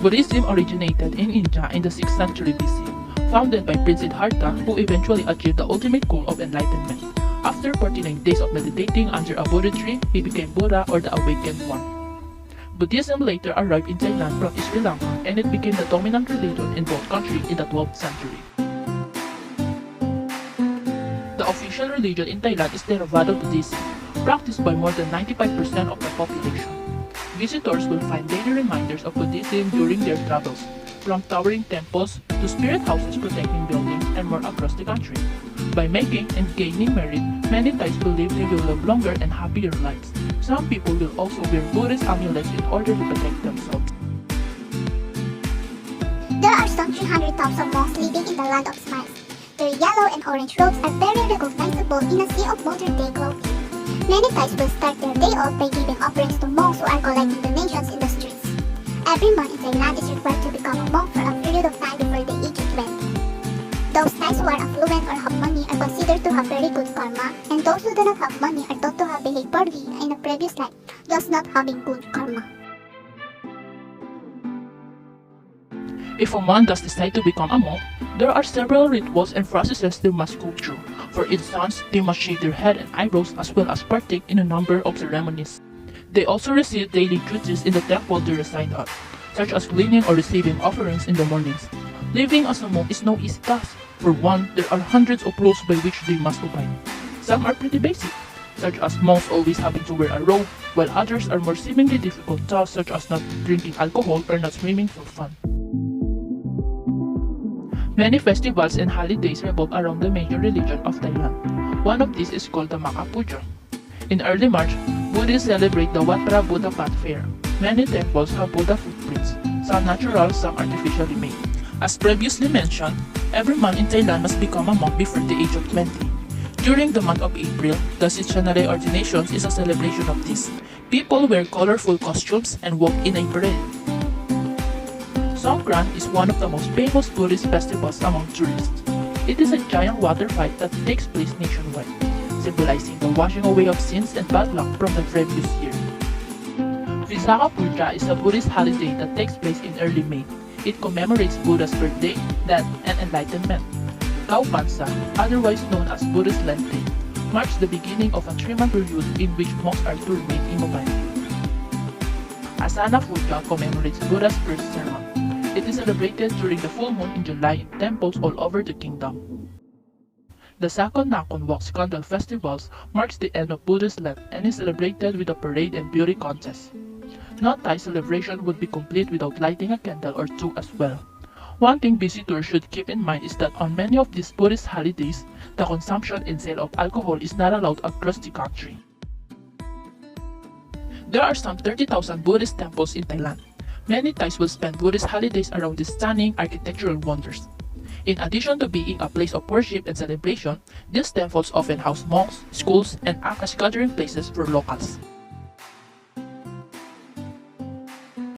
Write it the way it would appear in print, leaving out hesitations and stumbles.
Buddhism originated in India in the 6th century BC, founded by Prince Siddhartha, who eventually achieved the ultimate goal of enlightenment. After 49 days of meditating under a Bodhi tree, he became Buddha, or the Awakened One. Buddhism later arrived in Thailand from Sri Lanka, and it became the dominant religion in both countries in the 12th century. The official religion in Thailand is Theravada Buddhism, practiced by more than 95% of the population. Visitors will find daily reminders of Buddhism during their travels, from towering temples to spirit houses protecting buildings and more across the country. By making and gaining merit, many Thais believe they will live longer and happier lives. Some people will also wear Buddhist amulets in order to protect themselves. There are some 300,000 monks living in the land of smiles. Their yellow and orange robes are very recognizable in a sea of modern-day clothing. Many Thais will start their day off by giving offerings to monks who are collecting donations in the streets. Every monk in Thailand is required to become a monk for a period of time before the age of 20. Those Thais who are affluent or have money are considered to have very good karma, and those who do not have money are thought to have behaved poorly in a previous life, thus not having good karma. If a monk does decide to become a monk, there are several rituals and processes they must go through. For instance, they must shave their head and eyebrows as well as partake in a number of ceremonies. They also receive daily duties in the temple they reside at, such as cleaning or receiving offerings in the mornings. Living as a monk is no easy task. For one, there are hundreds of rules by which they must abide. Some are pretty basic, such as monks always having to wear a robe, while others are more seemingly difficult tasks such as not drinking alcohol or not swimming for fun. Many festivals and holidays revolve around the major religion of Thailand. One of these is called the Maka Puja. In early March, Buddhists celebrate the Wat Phra Buddha Path Fair. Many temples have Buddha footprints, some natural, some artificially made. As previously mentioned, every monk in Thailand must become a monk before the age of 20. During the month of April, the Sitchanare ordinations is a celebration of this. People wear colorful costumes and walk in a parade. Songkran is one of the most famous Buddhist festivals among tourists. It is a giant water fight that takes place nationwide, symbolizing the washing away of sins and bad luck from the previous year. Visakha Puja is a Buddhist holiday that takes place in early May. It commemorates Buddha's birthday, death, and enlightenment. Khao Phansa, otherwise known as Buddhist Lent Day, marks the beginning of a 3-month period in which monks are to remain immobile. Asana Puja commemorates Buddha's first sermon. It is celebrated during the full moon in July in temples all over the kingdom. The Sakon Nakhon Walk Scandal Festivals marks the end of Buddhist Lent and is celebrated with a parade and beauty contest. No Thai celebration would be complete without lighting a candle or two as well. One thing visitors should keep in mind is that on many of these Buddhist holidays, the consumption and sale of alcohol is not allowed across the country. There are some 30,000 Buddhist temples in Thailand. Many Thais will spend Buddhist holidays around these stunning architectural wonders. In addition to being a place of worship and celebration, these temples often house monks, schools, and act as gathering places for locals.